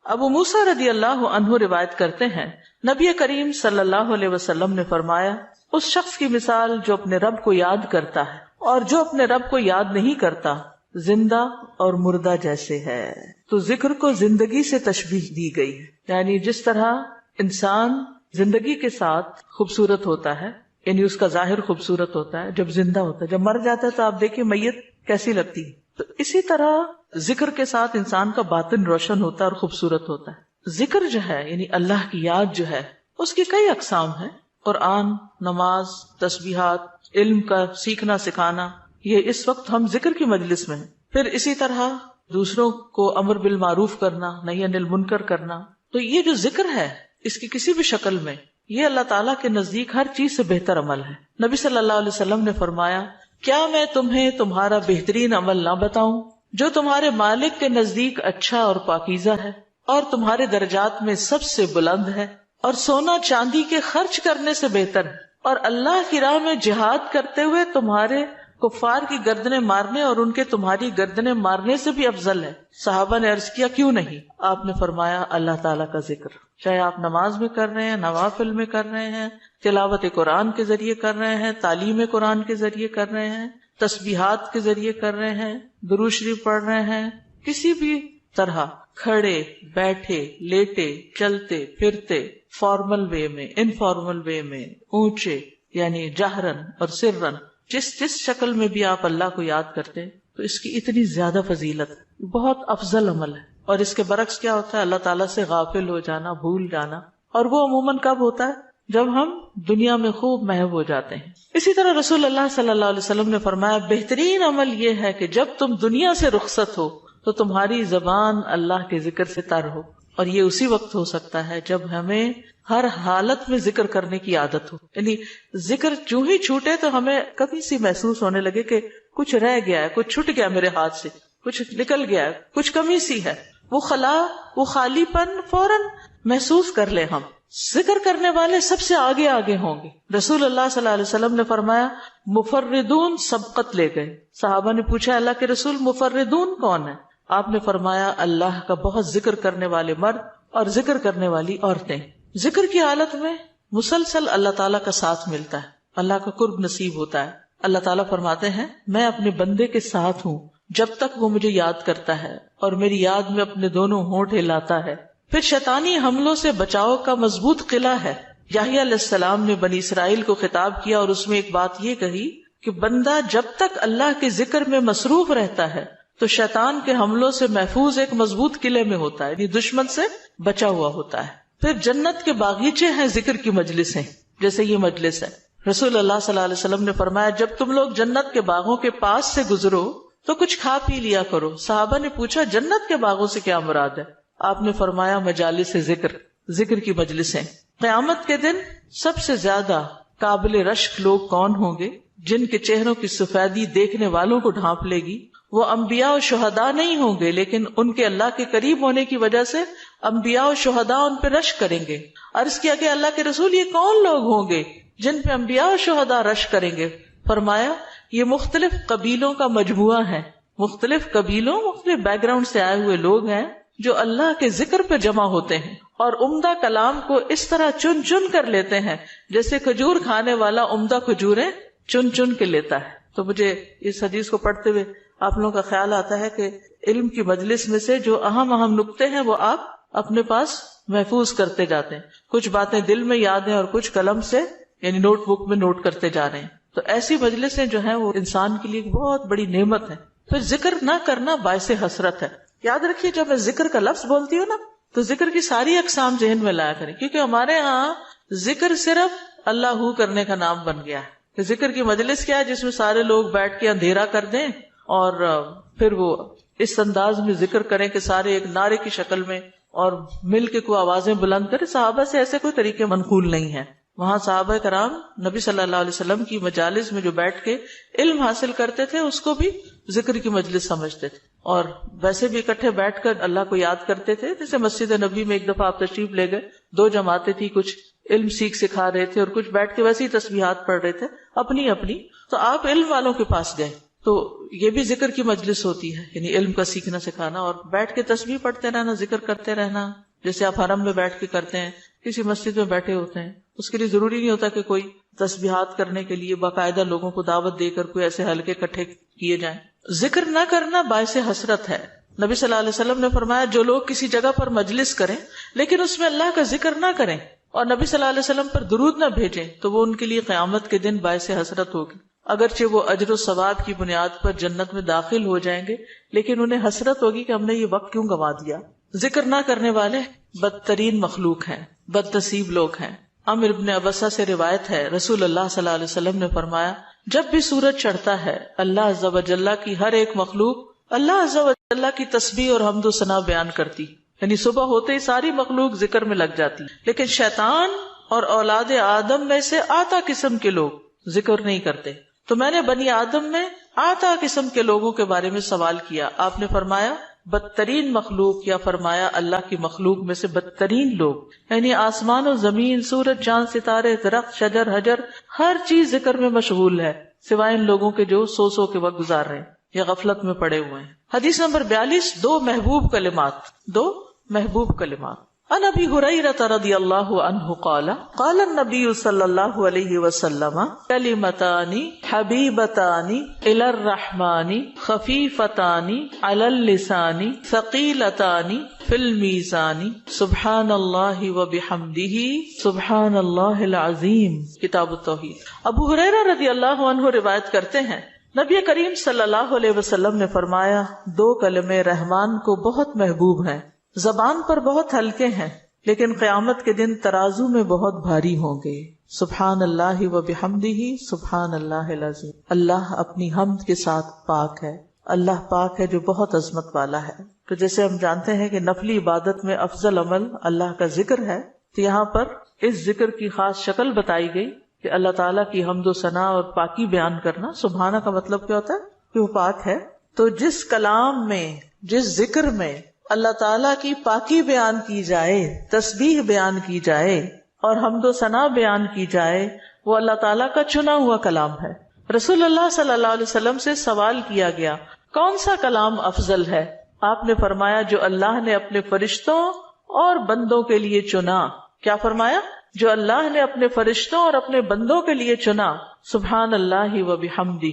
ابو موسیٰ رضی اللہ عنہ روایت کرتے ہیں نبی کریم صلی اللہ علیہ وسلم نے فرمایا اس شخص کی مثال جو اپنے رب کو یاد کرتا ہے اور جو اپنے رب کو یاد نہیں کرتا زندہ اور مردہ جیسے ہے. تو ذکر کو زندگی سے تشبیہ دی گئی ہے، یعنی جس طرح انسان زندگی کے ساتھ خوبصورت ہوتا ہے، یعنی اس کا ظاہر خوبصورت ہوتا ہے جب زندہ ہوتا ہے، جب مر جاتا ہے تو آپ دیکھیں میت کیسی لگتی ہے، تو اسی طرح ذکر کے ساتھ انسان کا باطن روشن ہوتا ہے اور خوبصورت ہوتا ہے. ذکر جو ہے یعنی اللہ کی یاد جو ہے اس کی کئی اقسام ہیں. قرآن، نماز، تسبیحات، علم کا سیکھنا سکھانا، یہ اس وقت ہم ذکر کی مجلس میں ہیں. پھر اسی طرح دوسروں کو امر بالمعروف کرنا، نہی عن المنکر کرنا. تو یہ جو ذکر ہے اس کی کسی بھی شکل میں یہ اللہ تعالیٰ کے نزدیک ہر چیز سے بہتر عمل ہے. نبی صلی اللہ علیہ وسلم نے فرمایا کیا میں تمہیں تمہارا بہترین عمل نہ بتاؤں جو تمہارے مالک کے نزدیک اچھا اور پاکیزہ ہے اور تمہارے درجات میں سب سے بلند ہے اور سونا چاندی کے خرچ کرنے سے بہتر ہے اور اللہ کی راہ میں جہاد کرتے ہوئے تمہارے کفار کی گردنیں مارنے اور ان کے تمہاری گردنیں مارنے سے بھی افضل ہے. صحابہ نے عرض کیا کیوں نہیں؟ آپ نے فرمایا اللہ تعالیٰ کا ذکر، چاہے آپ نماز میں کر رہے ہیں، نوافل میں کر رہے ہیں، تلاوت قرآن کے ذریعے کر رہے ہیں، تعلیم قرآن کے ذریعے کر رہے ہیں، تسبیحات کے ذریعے کر رہے ہیں، درود شریف پڑھ رہے ہیں، کسی بھی طرح کھڑے بیٹھے لیٹے چلتے پھرتے، فارمل وے میں، انفارمل وے میں، اونچے یعنی جہرن اور سرن، جس شکل میں بھی آپ اللہ کو یاد کرتے تو اس کی اتنی زیادہ فضیلت ہے، بہت افضل عمل ہے. اور اس کے برعکس کیا ہوتا ہے؟ اللہ تعالیٰ سے غافل ہو جانا، بھول جانا، اور وہ عموماً کب ہوتا ہے؟ جب ہم دنیا میں خوب محو ہو جاتے ہیں. اسی طرح رسول اللہ صلی اللہ علیہ وسلم نے فرمایا بہترین عمل یہ ہے کہ جب تم دنیا سے رخصت ہو تو تمہاری زبان اللہ کے ذکر سے تر ہو. اور یہ اسی وقت ہو سکتا ہے جب ہمیں ہر حالت میں ذکر کرنے کی عادت ہو. یعنی ذکر جو ہی چھوٹے تو ہمیں کبھی سی محسوس ہونے لگے کہ کچھ رہ گیا ہے، کچھ چھٹ گیا میرے ہاتھ سے، کچھ نکل گیا ہے، کچھ کمی سی ہے، وہ خلا، وہ خالی پن فوراً محسوس کر لے. ہم ذکر کرنے والے سب سے آگے آگے ہوں گے. رسول اللہ صلی اللہ علیہ وسلم نے فرمایا مفردون سبقت لے گئے. صحابہ نے پوچھا اللہ کے رسول مفردون کون ہے؟ آپ نے فرمایا اللہ کا بہت ذکر کرنے والے مرد اور ذکر کرنے والی عورتیں. ذکر کی حالت میں مسلسل اللہ تعالیٰ کا ساتھ ملتا ہے، اللہ کا قرب نصیب ہوتا ہے. اللہ تعالیٰ فرماتے ہیں میں اپنے بندے کے ساتھ ہوں جب تک وہ مجھے یاد کرتا ہے اور میری یاد میں اپنے دونوں ہونٹ ہلاتا ہے. پھر شیطانی حملوں سے بچاؤ کا مضبوط قلعہ ہے. یحییٰ علیہ السلام نے بنی اسرائیل کو خطاب کیا اور اس میں ایک بات یہ کہی کہ بندہ جب تک اللہ کے ذکر میں مصروف رہتا ہے تو شیطان کے حملوں سے محفوظ ایک مضبوط قلعے میں ہوتا ہے، یعنی دشمن سے بچا ہوا ہوتا ہے. پھر جنت کے باغیچے ہیں ذکر کی مجلسیں، جیسے یہ مجلس ہے. رسول اللہ صلی اللہ علیہ وسلم نے فرمایا جب تم لوگ جنت کے باغوں کے پاس سے گزرو تو کچھ کھا پی لیا کرو. صحابہ نے پوچھا جنت کے باغوں سے کیا مراد ہے؟ آپ نے فرمایا مجالس ذکر، ذکر کی مجلسیں. قیامت کے دن سب سے زیادہ قابل رشک لوگ کون ہوں گے؟ جن کے چہروں کی سفیدی دیکھنے والوں کو ڈھانپ لے گی. وہ انبیاء و شہداء نہیں ہوں گے لیکن ان کے اللہ کے قریب ہونے کی وجہ سے انبیاء و شہداء ان پہ رشک کریں گے. عرض کیا کہ اللہ کے رسول یہ کون لوگ ہوں گے جن پہ انبیاء و شہداء رشک کریں گے؟ فرمایا یہ مختلف قبیلوں کا مجموعہ ہے، مختلف قبیلوں، مختلف بیک گراؤنڈ سے آئے ہوئے لوگ ہیں جو اللہ کے ذکر پہ جمع ہوتے ہیں اور عمدہ کلام کو اس طرح چن چن کر لیتے ہیں جیسے کھجور کھانے والا عمدہ کھجوریں چن چن کے لیتا ہے. تو مجھے اس حدیث کو پڑھتے ہوئے آپ لوگوں کا خیال آتا ہے کہ علم کی مجلس میں سے جو اہم نقطے ہیں وہ آپ اپنے پاس محفوظ کرتے جاتے ہیں. کچھ باتیں دل میں یاد ہیں اور کچھ قلم سے یعنی نوٹ بک میں نوٹ کرتے جا رہے ہیں. تو ایسی مجلسیں جو ہیں وہ انسان کے لیے بہت بڑی نعمت ہے. پھر ذکر نہ کرنا باعث حسرت ہے. یاد رکھیے جب میں ذکر کا لفظ بولتی ہوں نا تو ذکر کی ساری اقسام ذہن میں لایا کریں، کیونکہ ہمارے ہاں ذکر صرف اللہ ہو کرنے کا نام بن گیا ہے. ذکر کی مجلس کیا ہے؟ جس میں سارے لوگ بیٹھ کے اندھیرا کر دیں اور پھر وہ اس انداز میں ذکر کریں کہ سارے ایک نعرے کی شکل میں اور مل کے کوئی آوازیں بلند کریں. صحابہ سے ایسے کوئی طریقے منقول نہیں ہیں. وہاں صحابہ کرام نبی صلی اللہ علیہ وسلم کی مجالس میں جو بیٹھ کے علم حاصل کرتے تھے اس کو بھی ذکر کی مجلس سمجھتے تھے اور ویسے بھی اکٹھے بیٹھ کر اللہ کو یاد کرتے تھے. جیسے مسجد نبی میں ایک دفعہ آپ تشریف لے گئے، 2 جماعتیں تھی، کچھ علم سیکھ سکھا رہے تھے اور کچھ بیٹھ کے ویسے ہی تسبیحات پڑھ رہے تھے اپنی اپنی. تو آپ علم والوں کے پاس گئے تو یہ بھی ذکر کی مجلس ہوتی ہے، یعنی علم کا سیکھنا سکھانا، اور بیٹھ کے تسبیح پڑھتے رہنا، ذکر کرتے رہنا، جیسے آپ حرم میں بیٹھ کے کرتے ہیں، کسی مسجد میں بیٹھے ہوتے ہیں، اس کے لیے ضروری نہیں ہوتا کہ کوئی تسبیحات کرنے کے لیے باقاعدہ لوگوں کو دعوت دے کر کوئی ایسے حلقے اکٹھے کیے جائیں۔ ذکر نہ کرنا باعث حسرت ہے۔ نبی صلی اللہ علیہ وسلم نے فرمایا جو لوگ کسی جگہ پر مجلس کریں لیکن اس میں اللہ کا ذکر نہ کریں اور نبی صلی اللہ علیہ وسلم پر درود نہ بھیجیں تو وہ ان کے لیے قیامت کے دن باعث حسرت ہوگی۔ اگرچہ وہ اجر و ثواب کی بنیاد پر جنت میں داخل ہو جائیں گے لیکن انہیں حسرت ہوگی کہ ہم نے یہ وقت کیوں گنوا دیا۔ ذکر نہ کرنے والے بدترین مخلوق ہیں، بد نصیب لوگ ہیں۔ عمرو بن ابسہ سے روایت ہے، رسول اللہ صلی اللہ علیہ وسلم نے فرمایا جب بھی سورج چڑھتا ہے اللہ عز و جل کی ہر ایک مخلوق اللہ عز و جل کی تسبیح اور حمد و ثنا بیان کرتی، یعنی صبح ہوتے ہی ساری مخلوق ذکر میں لگ جاتی، لیکن شیطان اور اولاد آدم میں سے آتا قسم کے لوگ ذکر نہیں کرتے۔ تو میں نے بنی آدم میں آتا قسم کے لوگوں کے بارے میں سوال کیا، آپ نے فرمایا بدترین مخلوق، یا فرمایا اللہ کی مخلوق میں سے بدترین لوگ، یعنی آسمان و زمین، سورج چاند ستارے درخت شجر حجر ہر چیز ذکر میں مشغول ہے سوائے ان لوگوں کے جو سو کے وقت گزار رہے ہیں یا غفلت میں پڑے ہوئے ہیں۔ حدیث نمبر 42، دو محبوب کلمات۔ عن ابی ہریرہ رضی اللہ عنہ قال قال النبی صلی اللہ علیہ وسلم کلمتان حبیبتان الی الرحمن خفیفتان علی اللسان ثقیلتان فی المیزان سبحان اللہ وبحمدہ سبحان اللہ العظیم۔ کتاب التوحید۔ ابو ہریرہ رضی اللہ عنہ روایت کرتے ہیں نبی کریم صلی اللہ علیہ وسلم نے فرمایا دو کلمے رحمان کو بہت محبوب ہیں، زبان پر بہت ہلکے ہیں لیکن قیامت کے دن ترازو میں بہت بھاری ہوں گے۔ سبحان اللہ و بحمدہ سبحان اللہ العظیم۔ اللہ اپنی حمد کے ساتھ پاک ہے، اللہ پاک ہے جو بہت عظمت والا ہے۔ تو جیسے ہم جانتے ہیں کہ نفلی عبادت میں افضل عمل اللہ کا ذکر ہے، تو یہاں پر اس ذکر کی خاص شکل بتائی گئی کہ اللہ تعالیٰ کی حمد و ثنا اور پاکی بیان کرنا۔ سبحانہ کا مطلب کیا ہوتا ہے کہ وہ پاک ہے۔ تو جس کلام میں، جس ذکر میں اللہ تعالیٰ کی پاکی بیان کی جائے، تسبیح بیان کی جائے اور حمد و ثنا بیان کی جائے، وہ اللہ تعالیٰ کا چنا ہوا کلام ہے۔ رسول اللہ صلی اللہ علیہ وسلم سے سوال کیا گیا کون سا کلام افضل ہے؟ آپ نے فرمایا جو اللہ نے اپنے فرشتوں اور بندوں کے لیے چنا۔ کیا فرمایا؟ جو اللہ نے اپنے فرشتوں اور اپنے بندوں کے لیے چنا۔ سبحان اللہ و بحمدہ،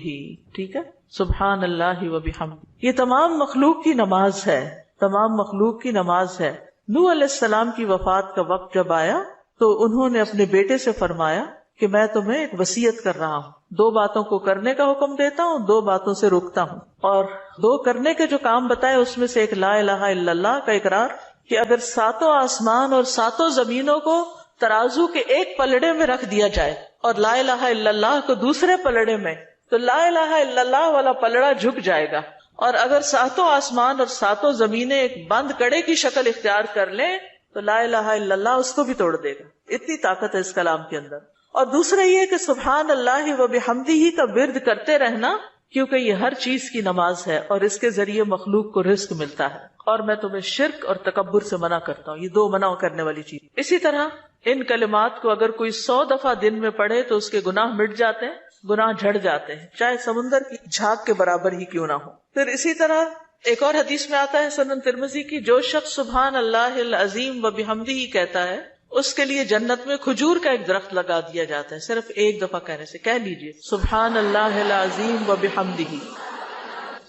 ٹھیک ہے، سبحان اللہ و بحمدہ۔ یہ تمام مخلوق کی نماز ہے، تمام مخلوق کی نماز ہے۔ نوح علیہ السلام کی وفات کا وقت جب آیا تو انہوں نے اپنے بیٹے سے فرمایا کہ میں تمہیں ایک وصیت کر رہا ہوں، دو باتوں کو کرنے کا حکم دیتا ہوں، دو باتوں سے روکتا ہوں۔ اور دو کرنے کے جو کام بتائے اس میں سے ایک لا الہ الا اللہ کا اقرار، کہ اگر ساتوں آسمان اور ساتوں زمینوں کو ترازو کے ایک پلڑے میں رکھ دیا جائے اور لا الہ الا اللہ کو دوسرے پلڑے میں، تو لا الہ الا اللہ والا پلڑا جھک جائے گا، اور اگر ساتوں آسمان اور ساتوں زمینیں ایک بند کڑے کی شکل اختیار کر لیں تو لا الہ الا اللہ اس کو بھی توڑ دے گا۔ اتنی طاقت ہے اس کلام کے اندر۔ اور دوسرا یہ کہ سبحان اللہ و بحمدہ کا ورد کرتے رہنا، کیونکہ یہ ہر چیز کی نماز ہے اور اس کے ذریعے مخلوق کو رزق ملتا ہے۔ اور میں تمہیں شرک اور تکبر سے منع کرتا ہوں، یہ دو منع کرنے والی چیز۔ اسی طرح ان کلمات کو اگر کوئی 100 دفعہ دن میں پڑھے تو اس کے گناہ مٹ جاتے ہیں، گناہ جھڑ جاتے ہیں، چاہے سمندر کی جھاگ کے برابر ہی کیوں نہ ہو۔ پھر اسی طرح ایک اور حدیث میں آتا ہے سنن ترمذی کی، جو شخص سبحان اللہ العظیم و بحمدہ کہتا ہے اس کے لیے جنت میں کھجور کا ایک درخت لگا دیا جاتا ہے، صرف ایک دفعہ کہنے سے۔ کہہ لیجئے سبحان اللہ العظیم و بحمدہ۔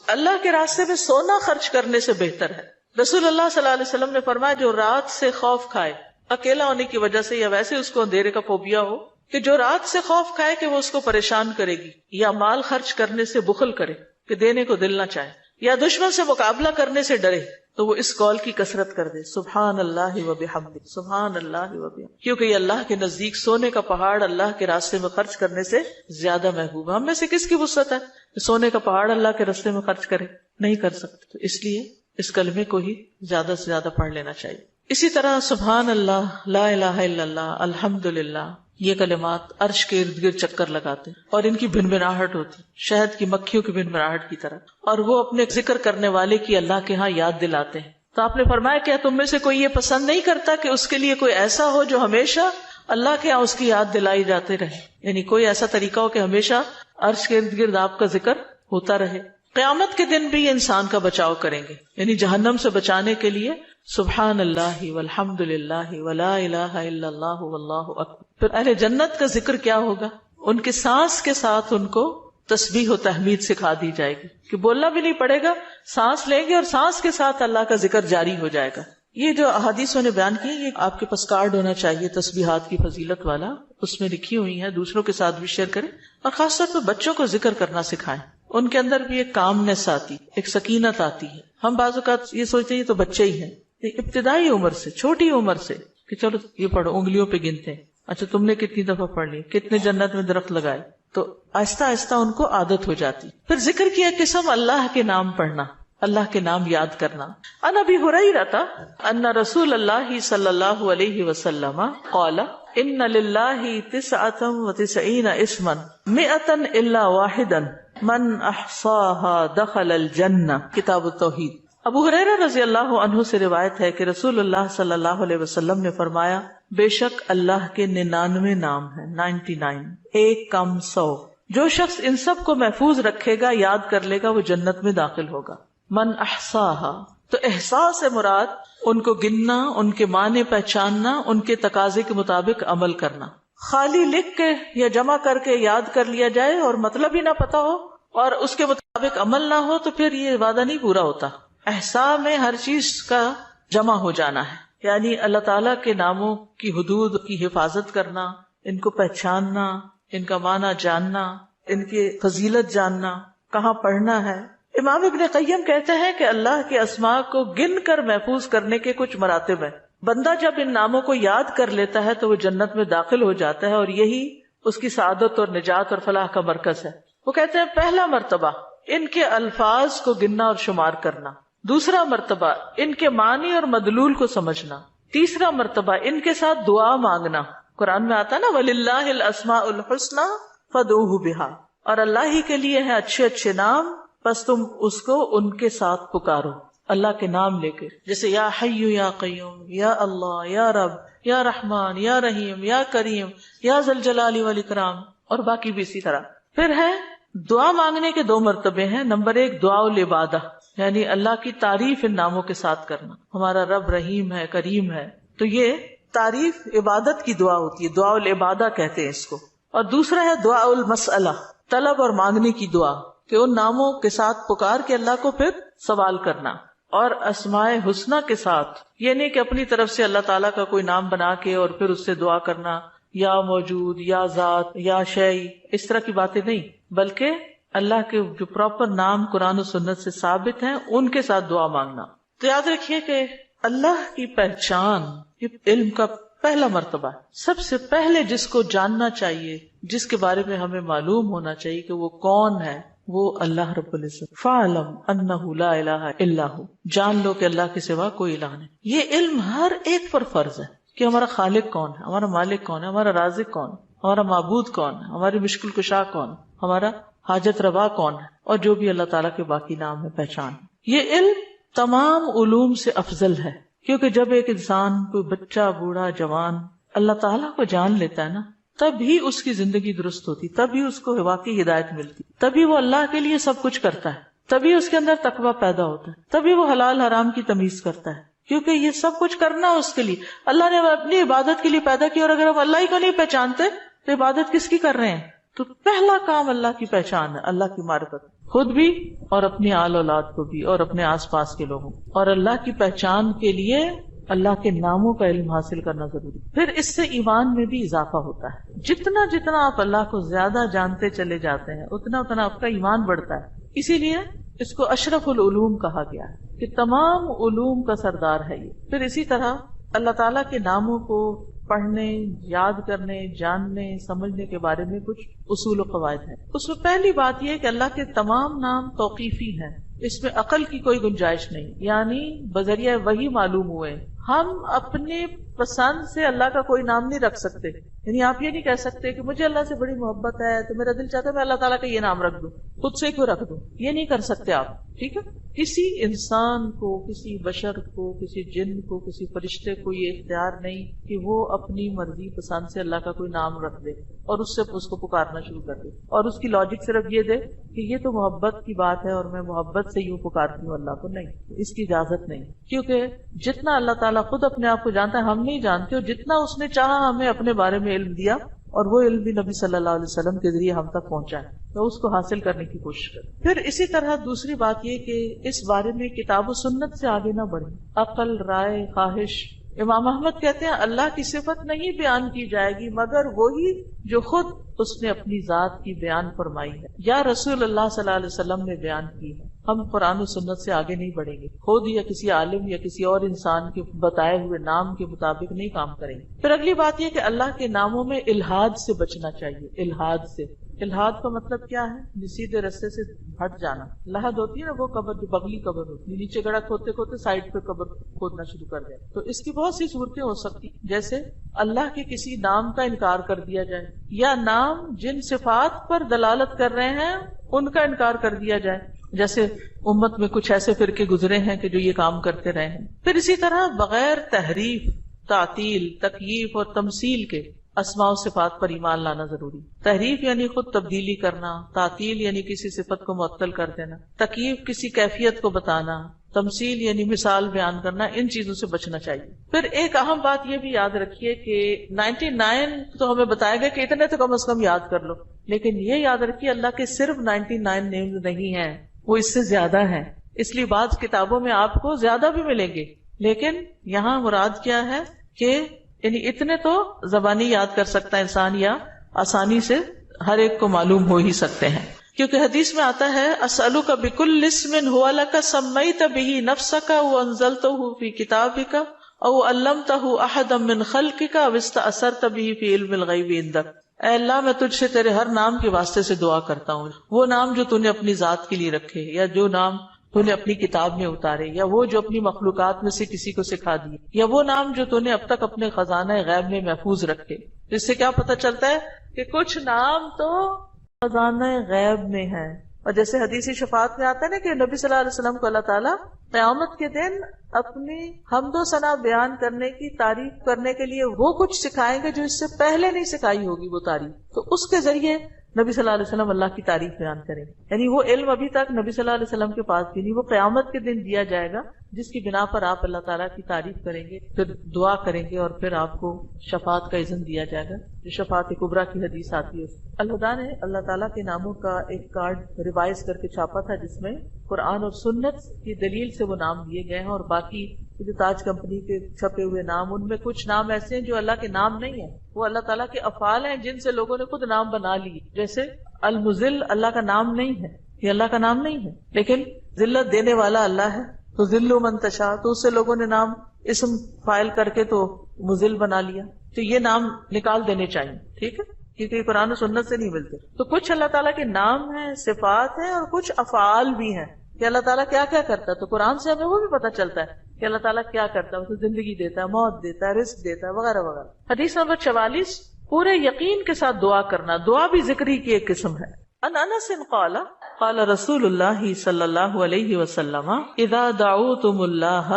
اللہ کے راستے میں سونا خرچ کرنے سے بہتر ہے۔ رسول اللہ صلی اللہ علیہ وسلم نے فرمایا جو رات سے خوف کھائے، اکیلا ہونے کی وجہ سے یا ویسے اس کو اندھیرے کا فوبیا ہو، کہ جو رات سے خوف کھائے کہ وہ اس کو پریشان کرے گی، یا مال خرچ کرنے سے بخل کرے کہ دینے کو دل نہ چاہے، یا دشمن سے مقابلہ کرنے سے ڈرے، تو وہ اس قول کی کثرت کر دے سبحان اللہ و بحمدہ، سبحان اللہ و بحمدہ، کیونکہ یہ اللہ کے نزدیک سونے کا پہاڑ اللہ کے راستے میں خرچ کرنے سے زیادہ محبوب ہے۔ ہم میں سے کس کی وسعت ہے کہ سونے کا پہاڑ اللہ کے راستے میں خرچ کرے؟ نہیں کر سکتے، تو اس لیے اس کلمے کو ہی زیادہ سے زیادہ پڑھ لینا چاہیے۔ اسی طرح سبحان اللہ، لا الہ الا اللہ، الحمدللہ، یہ کلمات عرش کے ارد گرد چکر لگاتے ہیں اور ان کی بھنبھناہٹ ہوتی، شہد کی مکھیوں کی بھنبھناہٹ کی طرح، اور وہ اپنے ذکر کرنے والے کی اللہ کے ہاں یاد دلاتے ہیں۔ تو آپ نے فرمایا کیا تم میں سے کوئی یہ پسند نہیں کرتا کہ اس کے لیے کوئی ایسا ہو جو ہمیشہ اللہ کے ہاں اس کی یاد دلائی جاتے رہے، یعنی کوئی ایسا طریقہ ہو کہ ہمیشہ عرش کے ارد گرد آپ کا ذکر ہوتا رہے. قیامت کے دن بھی انسان کا بچاؤ کریں گے، یعنی جہنم سے بچانے کے لیے سبحان اللہ والحمد للہ ولا الہ الا اللہ واللہ اکبر. پھر اہل جنت کا ذکر کیا ہوگا؟ ان کے سانس کے ساتھ ان کو تسبیح و تحمید سکھا دی جائے گی کہ بولنا بھی نہیں پڑے گا، سانس لیں گے اور سانس کے ساتھ اللہ کا ذکر جاری ہو جائے گا. یہ جو احادیث میں نے بیان کی، یہ آپ کے پاس کارڈ ہونا چاہیے تسبیحات کی فضیلت والا، اس میں لکھی ہوئی ہیں، دوسروں کے ساتھ بھی شیئر کریں، اور خاص طور پہ بچوں کو ذکر کرنا سکھائیں. ان کے اندر بھی ایک کامنس آتی، ایک سکینت آتی ہے. ہم بعض اوقات یہ سوچتے ہیں یہ تو بچے ہی ہیں، ابتدائی عمر سے، چھوٹی عمر سے کہ چلو یہ پڑھو، انگلیوں پہ گنتے ہیں، اچھا تم نے کتنی دفعہ پڑھ لی، کتنے جنت میں درخت لگائے، تو آہستہ آہستہ ان کو عادت ہو جاتی. پھر ذکر کی ایک قسم اللہ کے نام پڑھنا، اللہ کے نام یاد کرنا. عن ابی ہریرہ ان رسول اللہ صلی اللہ علیہ وسلم قال ان للہ 99 اسما 100 الا واحدا من احصاها دخل الجنہ. کتاب التوحید. ابو ہریرہ رضی اللہ عنہ سے روایت ہے کہ رسول اللہ صلی اللہ علیہ وسلم نے فرمایا، بے شک اللہ کے 99 نام ہیں، 99، ایک کم 100. جو شخص ان سب کو محفوظ رکھے گا، یاد کر لے گا، وہ جنت میں داخل ہوگا. من احصاها، تو احساس سے مراد ان کو گننا، ان کے معنی پہچاننا، ان کے تقاضے کے مطابق عمل کرنا. خالی لکھ کے یا جمع کر کے یاد کر لیا جائے اور مطلب ہی نہ پتا ہو اور اس کے مطابق عمل نہ ہو تو پھر یہ وعدہ نہیں پورا ہوتا. احصاء میں ہر چیز کا جمع ہو جانا ہے، یعنی اللہ تعالیٰ کے ناموں کی حدود کی حفاظت کرنا، ان کو پہچاننا، ان کا معنی جاننا، ان کی فضیلت جاننا، کہاں پڑھنا ہے. امام ابن قیم کہتے ہیں کہ اللہ کے اسماء کو گن کر محفوظ کرنے کے کچھ مراتب ہیں. بندہ جب ان ناموں کو یاد کر لیتا ہے تو وہ جنت میں داخل ہو جاتا ہے، اور یہی اس کی سعادت اور نجات اور فلاح کا مرکز ہے. وہ کہتے ہیں پہلا مرتبہ ان کے الفاظ کو گننا اور شمار کرنا، دوسرا مرتبہ ان کے معنی اور مدلول کو سمجھنا، تیسرا مرتبہ ان کے ساتھ دعا مانگنا. قرآن میں آتا نا وَلِلَّهِ الْأَسْمَاءُ الْحُسْنَى فَادْعُوهُ بِهَا، اور اللہ ہی کے لیے ہیں اچھے اچھے نام، بس تم اس کو ان کے ساتھ پکارو، اللہ کے نام لے کے. جیسے یا حی یا قیوم، یا اللہ، یا رب، یا رحمان، یا رحیم، یا کریم، یا ذی الجلال والاکرام، اور باقی بھی اسی طرح. پھر ہے دعا مانگنے کے 2 مرتبے ہیں. نمبر 1 دعا العبادہ، یعنی اللہ کی تعریف ان ناموں کے ساتھ کرنا. ہمارا رب رحیم ہے، کریم ہے، تو یہ تعریف عبادت کی دعا ہوتی ہے، دعا العبادہ کہتے ہیں اس کو. اور دوسرا ہے دعا المسئلہ، طلب اور مانگنے کی دعا، کہ ان ناموں کے ساتھ پکار کے اللہ کو پھر سوال کرنا. اور اسماء حسنہ کے ساتھ یہ نہیں کہ اپنی طرف سے اللہ تعالیٰ کا کوئی نام بنا کے اور پھر اس سے دعا کرنا، یا موجود، یا ذات، یا شیء، اس طرح کی باتیں نہیں، بلکہ اللہ کے جو پراپر نام قرآن و سنت سے ثابت ہیں ان کے ساتھ دعا مانگنا. تو یاد رکھیے کہ اللہ کی پہچان یہ علم کا پہلا مرتبہ ہے. سب سے پہلے جس کو جاننا چاہیے، جس کے بارے میں ہمیں معلوم ہونا چاہیے کہ وہ کون ہے، وہ اللہ رب العزت. فَاعْلَمْ أَنَّهُ لَا إِلَهَ إِلَّا هُوَ، جان لو کہ اللہ کے سوا کوئی الہ نہیں. یہ علم ہر ایک پر فرض ہے کہ ہمارا خالق کون ہے، ہمارا مالک کون ہے، ہمارا رازق کون ہے، ہمارا معبود کون ہے، ہماری مشکل کشا کون ہے، ہمارا حاجت روا کون ہے، اور جو بھی اللہ تعالیٰ کے باقی نام ہے، پہچان. یہ علم تمام علوم سے افضل ہے، کیونکہ جب ایک انسان، کوئی بچہ، بوڑھا، جوان اللہ تعالیٰ کو جان لیتا ہے نا، تب ہی اس کی زندگی درست ہوتی، تب ہی اس کو واقعی ہدایت ملتی، تبھی وہ اللہ کے لیے سب کچھ کرتا ہے، تبھی اس کے اندر تقویٰ پیدا ہوتا ہے، تبھی وہ حلال حرام کی تمیز کرتا ہے. کیونکہ یہ سب کچھ کرنا اس کے لیے اللہ نے اپنی عبادت کے لیے پیدا کیا، اور اگر ہم اللہ ہی کو نہیں پہچانتے تو عبادت کس کی کر رہے ہیں؟ تو پہلا کام اللہ کی پہچان ہے، اللہ کی معرفت، خود بھی اور اپنی آل اولاد کو بھی اور اپنے آس پاس کے لوگوں. اور اللہ کی پہچان کے لیے اللہ کے ناموں کا علم حاصل کرنا ضروری. پھر اس سے ایمان میں بھی اضافہ ہوتا ہے. جتنا جتنا آپ اللہ کو زیادہ جانتے چلے جاتے ہیں اتنا اتنا آپ کا ایمان بڑھتا ہے. اسی لیے اس کو اشرف العلوم کہا گیا ہے کہ تمام علوم کا سردار ہے یہ. پھر اسی طرح اللہ تعالیٰ کے ناموں کو پڑھنے، یاد کرنے، جاننے، سمجھنے کے بارے میں کچھ اصول و قواعد ہیں. اس میں پہلی بات یہ کہ اللہ کے تمام نام توقیفی ہیں، اس میں عقل کی کوئی گنجائش نہیں، یعنی بذریعہ وحی معلوم ہوئے. ہم اپنے پسند سے اللہ کا کوئی نام نہیں رکھ سکتے. یعنی آپ یہ نہیں کہہ سکتے کہ مجھے اللہ سے بڑی محبت ہے تو میرا دل چاہتا ہے میں اللہ تعالیٰ کا یہ نام رکھ دوں, خود سے کیوں رکھ دوں, یہ نہیں کر سکتے آپ. ٹھیک ہے, کسی انسان کو, کسی بشر کو, کسی جن کو, کسی فرشتے کو یہ اختیار نہیں کہ وہ اپنی مرضی پسند سے اللہ کا کوئی نام رکھ دے اور اس سے اس کو پکارنا شروع کر دے, اور اس کی لاجک صرف یہ دے کہ یہ تو محبت کی بات ہے اور میں محبت سے یوں پکارتی ہوں اللہ کو. نہیں, اس کی اجازت نہیں, کیونکہ جتنا اللہ تعالیٰ خود اپنے آپ کو جانتا ہے ہم نہیں جانتے, اور جتنا اس نے چاہا ہمیں اپنے بارے میں علم دیا, اور وہ علم بھی نبی صلی اللہ علیہ وسلم کے ذریعے ہم تک پہنچا ہے, تو اس کو حاصل کرنے کی کوشش کریں. پھر اسی طرح دوسری بات یہ کہ اس بارے میں کتاب و سنت سے آگے نہ بڑھیں. عقل, رائے, خواہش. امام احمد کہتے ہیں اللہ کی صفت نہیں بیان کی جائے گی مگر وہی جو خود اس نے اپنی ذات کی بیان فرمائی ہے یا رسول اللہ صلی اللہ علیہ وسلم نے بیان کی ہے. ہم قرآن و سنت سے آگے نہیں بڑھیں گے, خود یا کسی عالم یا کسی اور انسان کے بتائے ہوئے نام کے مطابق نہیں کام کریں گے. پھر اگلی بات یہ کہ اللہ کے ناموں میں الحاد سے بچنا چاہیے. الحاد سے, الحاد کا مطلب کیا ہے؟ سیدھے رستے سے ہٹ جانا. لحد ہوتی ہے نا وہ قبر جو بغلی قبر ہوتی ہے, نیچے گڑھا کھودتے کھودتے سائڈ پہ قبر کھودنا شروع کر دیں. تو اس کی بہت سی صورتیں ہو سکتی, جیسے اللہ کے کسی نام کا انکار کر دیا جائے, یا نام جن صفات پر دلالت کر رہے ہیں ان کا انکار کر دیا جائے, جیسے امت میں کچھ ایسے فرقے گزرے ہیں کہ جو یہ کام کرتے رہے ہیں. پھر اسی طرح بغیر تحریف, تعطیل, تکییف اور تمثیل کے اسماء و صفات پر ایمان لانا ضروری. تحریف یعنی خود تبدیلی کرنا, تعطیل یعنی کسی صفت کو معطل کر دینا, تکییف کسی کیفیت کو بتانا, تمثیل یعنی مثال بیان کرنا, ان چیزوں سے بچنا چاہیے. پھر ایک اہم بات یہ بھی یاد رکھیے کہ 99 تو ہمیں بتایا گیا کہ اتنے تو کم از کم یاد کر لو, لیکن یہ یاد رکھیے اللہ کے صرف 99 نیمز نہیں ہیں, وہ اس سے زیادہ ہیں. اس لیے بعض کتابوں میں آپ کو زیادہ بھی ملیں گے, لیکن یہاں مراد کیا ہے کہ یعنی اتنے تو زبانی یاد کر سکتا ہے انسان, یا آسانی سے ہر ایک کو معلوم ہو ہی سکتے ہیں. کیونکہ حدیث میں آتا ہے اسألک بکل اسم هو لک سمیت بہ نفسک وانزلتہ فی کتابک او علمتہ احدا من خلقک او استأثرت بہ فی علم الغیب عندک. اے اللہ میں تجھ سے تیرے ہر نام کے واسطے سے دعا کرتا ہوں, وہ نام جو تو نے اپنی ذات کے لیے رکھے, یا جو نام تو نے اپنی کتاب میں اتارے, یا وہ جو اپنی مخلوقات میں سے کسی کو سکھا دیے, یا وہ نام جو تو نے اب تک اپنے خزانہ غیب میں محفوظ رکھے. اس سے کیا پتہ چلتا ہے کہ کچھ نام تو خزانہ غیب میں ہے. اور جیسے حدیث شفاعت میں آتا ہے نا کہ نبی صلی اللہ علیہ وسلم کو اللہ تعالیٰ قیامت کے دن اپنی حمد و ثنا بیان کرنے کی تعریف کرنے کے لیے وہ کچھ سکھائیں گے جو اس سے پہلے نہیں سکھائی ہوگی وہ تعریف, تو اس کے ذریعے نبی صلی اللہ علیہ وسلم اللہ کی تعریف بیان کریں. یعنی وہ علم ابھی تک نبی صلی اللہ علیہ وسلم کے پاس بھی نہیں, وہ قیامت کے دن دیا جائے گا, جس کی بنا پر آپ اللہ تعالیٰ کی تعریف کریں گے, پھر دعا کریں گے, اور پھر آپ کو شفاعت کا اذن دیا جائے گا, جو شفاعت کبریٰ کی حدیث آتی ہے. الہدا نے اللہ تعالیٰ کے ناموں کا ایک کارڈ ریوائز کر کے چھاپا تھا, جس میں قرآن اور سنت کی دلیل سے وہ نام دیے گئے ہیں, اور باقی جو تاج کمپنی کے چھپے ہوئے نام, ان میں کچھ نام ایسے ہیں جو اللہ کے نام نہیں ہیں, وہ اللہ تعالیٰ کے افعال ہیں جن سے لوگوں نے خود نام بنا لیے. جیسے المذل اللہ کا نام نہیں ہے, یہ اللہ کا نام نہیں ہے, لیکن ذلت دینے والا اللہ ہے, تو ذل من تشاء, تو اس سے لوگوں نے نام اسم فائل کر کے تو مذل بنا لیا. تو یہ نام نکال دینے چاہیے, ٹھیک ہے, کیونکہ قرآن و سنت سے نہیں ملتے. تو کچھ اللہ تعالیٰ کے نام ہیں, صفات ہیں, اور کچھ افعال بھی ہیں کہ اللہ تعالیٰ کیا کیا کرتا ہے. تو قرآن سے ہمیں وہ بھی پتہ چلتا ہے کہ اللہ تعالیٰ کیا کرتا ہے, اسے زندگی دیتا ہے, موت دیتا ہے, رزق دیتا ہے, وغیرہ وغیرہ. حدیث نمبر 44, پورے یقین کے ساتھ دعا کرنا. دعا بھی ذکری کی ایک قسم ہے. ان انس قال قال رسول اللہ صلی اللہ علیہ وسلم اذا دعوتم اللہ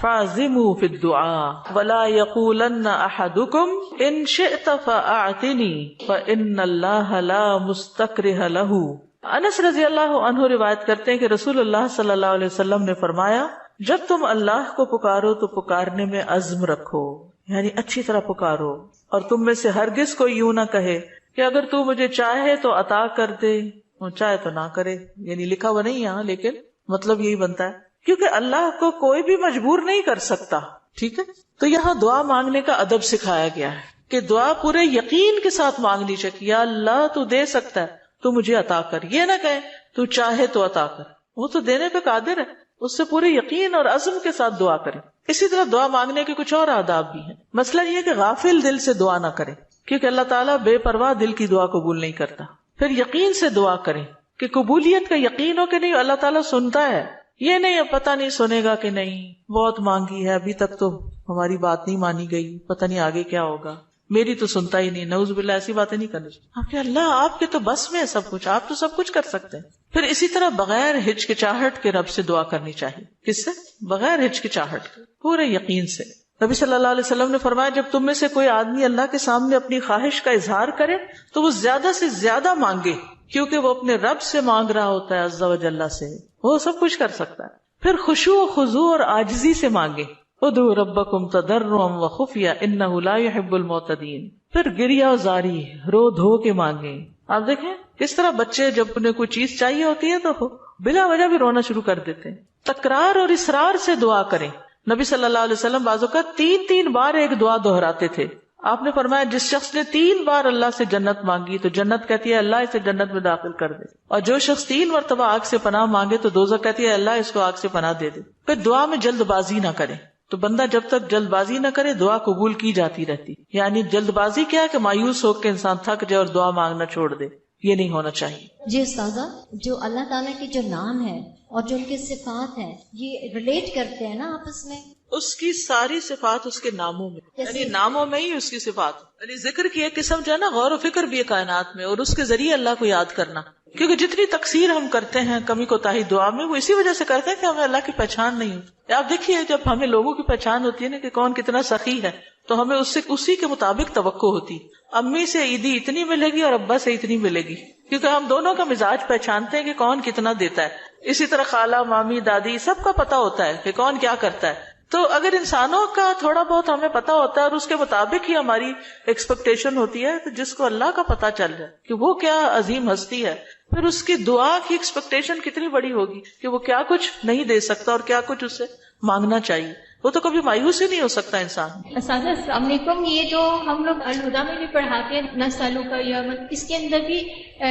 فاعزموا فی الدعاء ولا یقولن احدکم ان شئت فاعتنی فان اللہ لا مستکرہ لہ. انس رضی اللہ عنہ روایت کرتے ہیں کہ رسول اللہ صلی اللہ علیہ وسلم نے فرمایا, جب تم اللہ کو پکارو تو پکارنے میں عزم رکھو, یعنی اچھی طرح پکارو, اور تم میں سے ہرگز کوئی یوں نہ کہے کہ اگر تو مجھے چاہے تو عطا کر دے, چاہے تو نہ کرے. یعنی لکھا ہوا نہیں یہاں, لیکن مطلب یہی بنتا ہے, کیونکہ اللہ کو کوئی بھی مجبور نہیں کر سکتا. ٹھیک ہے, تو یہاں دعا مانگنے کا ادب سکھایا گیا ہے کہ دعا پورے یقین کے ساتھ مانگنی چاہیے. یا اللہ تو دے سکتا ہے, تو مجھے عطا کر. یہ نہ کہے تو چاہے تو عطا کر, وہ تو دینے پہ قادر ہے, اس سے پورے یقین اور عزم کے ساتھ دعا کرے. اسی طرح دعا مانگنے کے کچھ اور آداب بھی ہیں. مسئلہ یہ کہ غافل دل سے دعا نہ کرے, کیونکہ اللہ تعالیٰ بے پرواہ دل کی دعا قبول نہیں کرتا. پھر یقین سے دعا کریں کہ قبولیت کا یقین ہو کہ نہیں اللہ تعالیٰ سنتا ہے, یہ نہیں پتہ نہیں سنے گا کہ نہیں، بہت مانگی ہے ابھی تک تو ہماری بات نہیں مانی گئی، پتہ نہیں آگے کیا ہوگا، میری تو سنتا ہی نہیں، نعوذ باللہ ایسی باتیں نہیں کرنی چاہیے. آپ کہ اللہ آپ کے تو بس میں ہے سب کچھ، آپ تو سب کچھ کر سکتے ہیں. پھر اسی طرح بغیر ہچکچاہٹ کے رب سے دعا کرنی چاہیے. کس سے؟ بغیر ہچکچاہٹ کے، پورے یقین سے. نبی صلی اللہ علیہ وسلم نے فرمایا جب تم میں سے کوئی آدمی اللہ کے سامنے اپنی خواہش کا اظہار کرے تو وہ زیادہ سے زیادہ مانگے، کیونکہ وہ اپنے رب سے مانگ رہا ہوتا ہے عز و جل سے، وہ سب کچھ کر سکتا ہے. پھر خشوع و خضوع اور عاجزی سے مانگے. ادعوا ربکم تضرعا وخفیا انہ لا يحب المعتدین. پھر گریا زاری، رو دھو کے مانگے. آپ دیکھیں کس طرح بچے جب انہیں کوئی چیز چاہیے ہوتی ہے تو بلا وجہ بھی رونا شروع کر دیتے ہیں. تکرار اور اصرار سے دعا کریں. نبی صلی اللہ علیہ وسلم بعض اوقات 3 بار ایک دعا دہراتے تھے. آپ نے فرمایا جس شخص نے 3 بار اللہ سے جنت مانگی تو جنت کہتی ہے اللہ اسے جنت میں داخل کر دے، اور جو شخص 3 مرتبہ آگ سے پناہ مانگے تو دوزخ کہتی ہے اللہ اس کو آگ سے پناہ دے دے. پھر دعا میں جلد بازی نہ کریں. تو بندہ جب تک جلد بازی نہ کرے دعا قبول کی جاتی رہتی. یعنی جلد بازی کیا ہے کہ مایوس ہو کے انسان تھک جائے اور دعا مانگنا چھوڑ دے، یہ نہیں ہونا چاہیے. جی استاذہ، جو اللہ تعالیٰ کے جو نام ہے اور جو ان کے صفات ہیں یہ ریلیٹ کرتے ہیں نا آپس میں؟ اس کی ساری صفات اس کے ناموں میں، یعنی ناموں میں ہی اس کی صفات. یعنی ذکر کی ایک قسم جو ہے نا غور و فکر بھی ہے کائنات میں، اور اس کے ذریعے اللہ کو یاد کرنا. کیونکہ جتنی تقصیر ہم کرتے ہیں کمی کوتاہی دعا میں، وہ اسی وجہ سے کرتے ہیں کہ ہمیں اللہ کی پہچان نہیں ہوتی. آپ دیکھیے جب ہمیں لوگوں کی پہچان ہوتی ہے نا کہ کون کتنا سخی ہے تو ہمیں اس سے اسی کے مطابق توقع ہوتی. امی سے عیدی اتنی ملے گی اور ابا سے اتنی ملے گی، کیونکہ ہم دونوں کا مزاج پہچانتے ہیں کہ کون کتنا دیتا ہے. اسی طرح خالہ مامی دادی سب کا پتہ ہوتا ہے کہ کون کیا کرتا ہے. تو اگر انسانوں کا تھوڑا بہت ہمیں پتا ہوتا ہے اور اس کے مطابق ہی ہماری ایکسپیکٹیشن ہوتی ہے، تو جس کو اللہ کا پتا چل جائے کہ وہ کیا عظیم ہستی ہے، پھر اس کی دعا کی ایکسپیکٹیشن کتنی بڑی ہوگی کہ وہ کیا کچھ نہیں دے سکتا اور کیا کچھ اسے مانگنا چاہیے. وہ تو کبھی مایوس ہی نہیں ہو سکتا انسان. اساتذہ السلام علیکم. یہ جو ہم لوگ الہدا میں بھی پڑھاتے ہیں نسلوں کا یوم، اس کے اندر بھی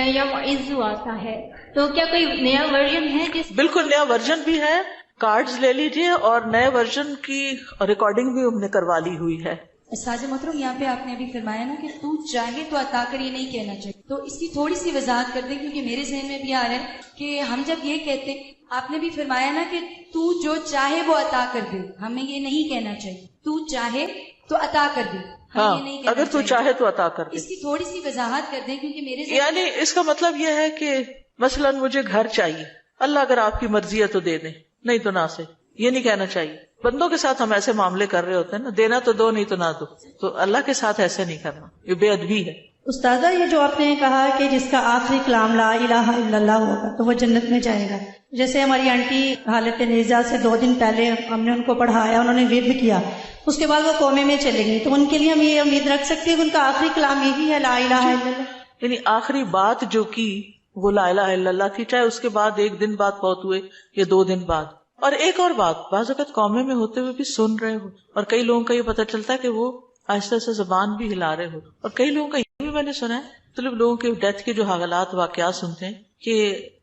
یوم عزو آتا ہے، تو کیا کوئی نیا ورژن ہے جس؟ بالکل نیا ورژن بھی ہے، کارڈز لے لیجئے، اور نئے ورژن کی ریکارڈنگ بھی ہم نے کروا لی ہوئی ہے. ساز محترم یہاں پہ آپ نے ابھی فرمایا نا کہ تو چاہے تو عطا کر، یہ نہیں کہنا چاہیے، تو اس کی تھوڑی سی وضاحت کر دیں کیونکہ میرے ذہن میں بھی آ رہا ہے کہ ہم جب یہ کہتے ہیں، آپ نے بھی فرمایا نا کہ تو جو چاہے وہ عطا کر دے، ہمیں یہ نہیں کہنا چاہیے تو چاہے تو عطا کر دے. ہاں اگر تو چاہے تو عطا کر دے. اس کی تھوڑی سی وضاحت کر دیں کیونکہ میرے ذہن یعنی اس کا مطلب یہ ہے کہ مثلا مجھے گھر چاہیے، اللہ اگر آپ کی مرضی ہے تو دے دیں، نہیں تو نہ سے. یہ نہیں کہنا چاہیے. بندوں کے ساتھ ہم ایسے معاملے کر رہے ہوتے ہیں نا، دینا تو دو نہیں تو نہ دو، تو اللہ کے ساتھ ایسے نہیں کرنا، یہ بے ادبی ہے. استاذہ یہ جو آپ نے کہا کہ جس کا آخری کلام لا الہ الا اللہ ہوگا تو وہ جنت میں جائے گا، جیسے ہماری آنٹی حالت نیزہ سے 2 دن پہلے ہم نے ان کو پڑھایا، انہوں نے ورد کیا، اس کے بعد وہ کومے میں چلے گئی، تو ان کے لیے ہم یہ امید رکھ سکتے ہیں کہ ان کا آخری کلام یہی ہے لا الہ الا اللہ؟ یعنی آخری بات جو کی وہ لا الہ الا اللہ تھی، چاہے اس کے بعد 1 دن بعد فوت ہوئے یا 2 دن بعد. اور ایک اور بات، بعض اوقات قومے میں ہوتے ہوئے بھی سن رہے ہو، اور کئی لوگوں کا یہ پتہ چلتا ہے کہ وہ آہستہ آہستہ زبان بھی ہلا رہے ہو، اور کئی لوگوں کا یہ بھی میں نے سنا ہے، مطلب لوگوں کے ڈیتھ کے جو حالات واقعات سنتے ہیں کہ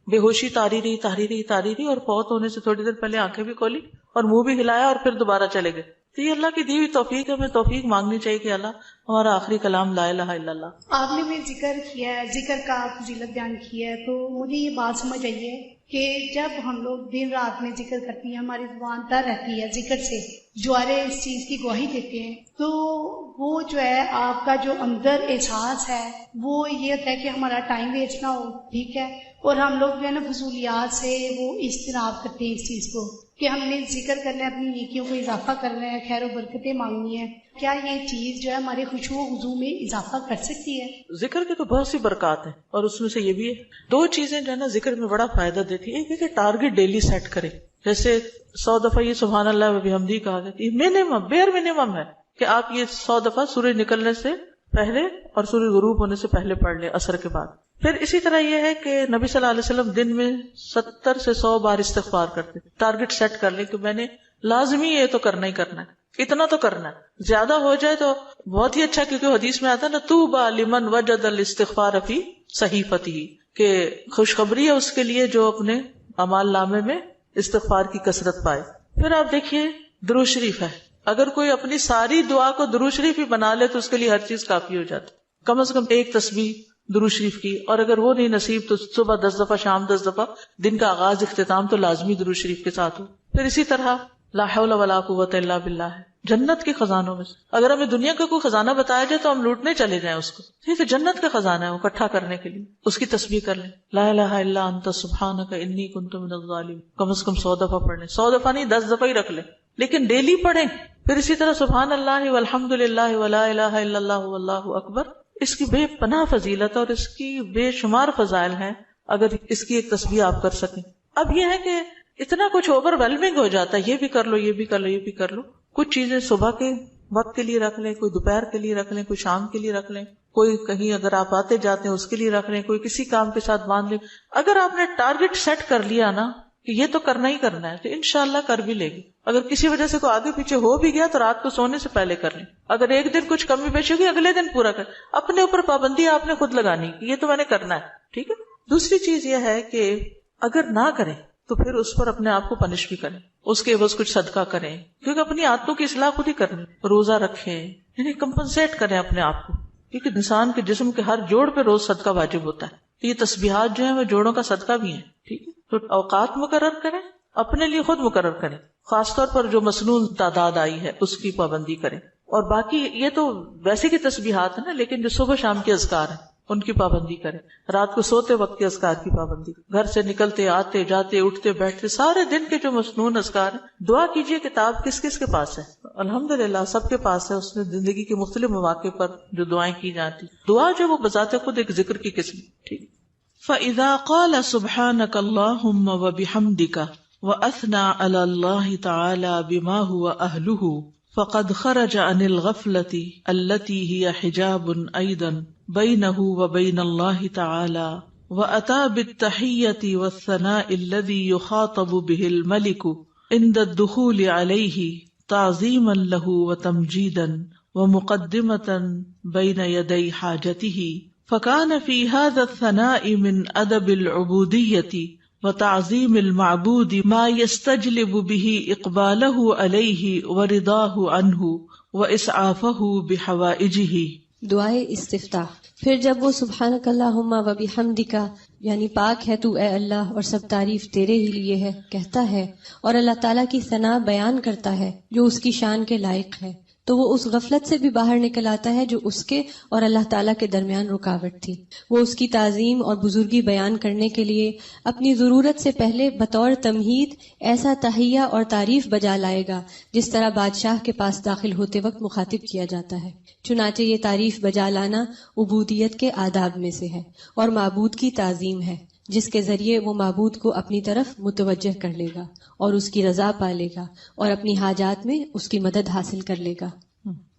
بے ہوشی تاری رہی اور فوت ہونے سے تھوڑی دیر پہلے آنکھیں بھی کھولی اور منہ بھی ہلایا اور پھر دوبارہ چلے گئے. تو یہ اللہ کی دی ہوئی توفیق ہے، ہمیں توفیق مانگنی چاہیے کہ اللہ ہمارا آخری کلام لا الہ الا اللہ. آپ نے بھی ذکر کیا ہے، ذکر کا فضیلت بیان کی ہے، تو مجھے یہ بات سمجھ آئی ہے کہ جب ہم لوگ دن رات میں ذکر کرتی ہیں، ہماری زبان تر رہتی ہے ذکر سے، جوارے اس چیز کی گواہی دیتے ہیں، تو وہ جو ہے آپ کا جو اندر احساس ہے وہ یہ ہوتا ہے کہ ہمارا ٹائم ویسٹ نہ ہو، ٹھیک ہے، اور ہم لوگ جو ہے نا فضولیات سے وہ اجتناب کرتے ہیں اس چیز کو کہ ہم نے ذکر کرنا ہے، اپنی نیکیوں کو اضافہ کرنا ہے، خیر و برکتیں مانگنی ہے. کیا یہ چیز جو ہے ہمارے خشوع و خضوع میں اضافہ کر سکتی ہے؟ ذکر کے تو بہت سی برکات ہیں، اور اس میں سے یہ بھی ہے 2 چیزیں جو ہے نا ذکر میں بڑا فائدہ دیتی ہے. ایک ہے کہ ٹارگٹ ڈیلی سیٹ کرے، جیسے 100 دفعہ یہ سبحان اللہ و بحمدہ کہا گیا، یہ منیمم بیئر منیمم ہے کہ آپ یہ 100 دفعہ سورج نکلنے سے پہلے اور سورج غروب ہونے سے پہلے پڑھ لیں عصر کے بعد. پھر اسی طرح یہ ہے کہ نبی صلی اللہ علیہ وسلم دن میں 70 سے 100 بار استغفار کرتے. ٹارگٹ سیٹ کر لیں کہ میں نے لازمی یہ تو کرنا ہی کرنا ہے، اتنا تو کرنا ہے، زیادہ ہو جائے تو بہت ہی اچھا، کیونکہ حدیث میں آتا ہے نا طوبی لمن وجد الاستغفار فی صحیفتہ، کہ خوشخبری ہے اس کے لیے جو اپنے اعمال نامے میں استغفار کی کثرت پائے. پھر آپ دیکھیے درود شریف ہے، اگر کوئی اپنی ساری دعا کو درود شریف ہی بنا لے تو اس کے لیے ہر چیز کافی ہو جاتی. کم از کم ایک تسبیح درود شریف کی، اور اگر وہ نہیں نصیب تو صبح 10 دفعہ، شام 10 دفعہ، دن کا آغاز اختتام تو لازمی درود شریف کے ساتھ ہو. پھر اسی طرح لا حول ولا قوت الا باللہ ہے جنت کے خزانوں میں سے. اگر ہمیں دنیا کا کوئی خزانہ بتایا جائے تو ہم لوٹنے چلے جائیں اس کو، ٹھیک ہے، جنت کا خزانہ ہے وہ اکٹھا کرنے کے لیے. اس کی تسبیح کر لیں، لا الہ الا انت سبحانک انی کنت من الظالمین، کم از کم 100 دفعہ پڑھ لیں. 100 دفعہ نہیں، 10 دفعہ ہی رکھ لیں، لیکن ڈیلی پڑھیں. پھر اسی طرح سبحان اللہ والحمد للہ ولا الہ الا اللہ واللہ اکبر. اس کی بے پناہ فضیلت اور اس کی بے شمار فضائل ہیں اگر اس کی ایک تسبیح آپ کر سکیں. اب یہ ہے کہ اتنا کچھ اوور ویلمنگ ہو جاتا ہے، یہ بھی کر لو، یہ بھی کر لو، یہ بھی کر لو. کچھ چیزیں صبح کے وقت کے لیے رکھ لیں، کوئی دوپہر کے لیے رکھ لیں، کوئی شام کے لیے رکھ لیں، کوئی کہیں اگر آپ آتے جاتے ہیں اس کے لیے رکھ لیں، کوئی کسی کام کے ساتھ باندھ لیں. اگر آپ نے ٹارگٹ سیٹ کر لیا نا کہ یہ تو کرنا ہی کرنا ہے تو انشاءاللہ کر بھی لے گی. اگر کسی وجہ سے کوئی آگے پیچھے ہو بھی گیا تو رات کو سونے سے پہلے کر لیں. اگر ایک دن کچھ کمی بیشی ہوگی اگلے دن پورا کر. اپنے اوپر پابندی آپ نے خود لگانی کہ یہ تو میں نے کرنا ہے، ٹھیک ہے. دوسری چیز یہ ہے کہ اگر نہ کریں تو پھر اس پر اپنے آپ کو پنش بھی کریں، اس کے عوض کچھ صدقہ کریں، کیونکہ اپنی عادتوں کی اصلاح خود ہی کرنی. روزہ رکھیں، یعنی کمپنسیٹ کریں اپنے آپ کو، کیونکہ انسان کے جسم کے ہر جوڑ پہ روز صدقہ واجب ہوتا ہے. تو یہ تسبیحات جو ہیں وہ جوڑوں کا صدقہ بھی ہیں، ٹھیک ہے. تو اوقات مقرر کریں، اپنے لیے خود مقرر کریں، خاص طور پر جو مسنون تعداد آئی ہے اس کی پابندی کریں. اور باقی یہ تو ویسے کی تسبیحات ہیں نا، لیکن جو صبح شام کے اذکار ہیں ان کی پابندی کریں. رات کو سوتے وقت کے اذکار کی پابندی، گھر سے نکلتے آتے جاتے اٹھتے بیٹھتے سارے دن کے جو مسنون اذکار ہیں. دعا کیجئے، کتاب کس کس کے پاس ہے؟ الحمدللہ سب کے پاس ہے. اس میں زندگی کے مختلف مواقع پر جو دعائیں کی جاتی، دعا جو وہ بذات خود ایک ذکر کی قسم، ٹھیک. فَإِذَا قَالَ سُبْحَانَكَ اللَّهُمَّ وَبِحَمْدِكَ وَأَثْنَى عَلَى اللَّهِ تَعَالَى بِمَا هُوَ أَهْلُهُ فقد خرج عن الغفلة التي هي حجاب أيضا بينه وبين الله تعالى وأتى بالتحية والثناء الذي يخاطب به الملك عند الدخول عليه تعظيما له وتمجيدا ومقدمة بين يدي حاجته فكان في هذا الثناء من أدب العبودية وتعظیم المعبود ما يستجلب به اقبالہ علیہ ورضاہ عنہ واسعافہ بحوائجہ. دعائے استفتاح. پھر جب وہ سبحانک اللہم و بحمدک یعنی پاک ہے تو اے اللہ اور سب تعریف تیرے ہی لیے ہے کہتا ہے اور اللہ تعالیٰ کی ثنا بیان کرتا ہے جو اس کی شان کے لائق ہے، تو وہ اس غفلت سے بھی باہر نکل آتا ہے جو اس کے اور اللہ تعالیٰ کے درمیان رکاوٹ تھی. وہ اس کی تعظیم اور بزرگی بیان کرنے کے لیے اپنی ضرورت سے پہلے بطور تمہید ایسا تحیہ اور تعریف بجا لائے گا جس طرح بادشاہ کے پاس داخل ہوتے وقت مخاطب کیا جاتا ہے. چنانچہ یہ تعریف بجا لانا عبودیت کے آداب میں سے ہے اور معبود کی تعظیم ہے جس کے ذریعے وہ معبود کو اپنی طرف متوجہ کر لے گا اور اس کی رضا پا لے گا اور اپنی حاجات میں اس کی مدد حاصل کر لے گا.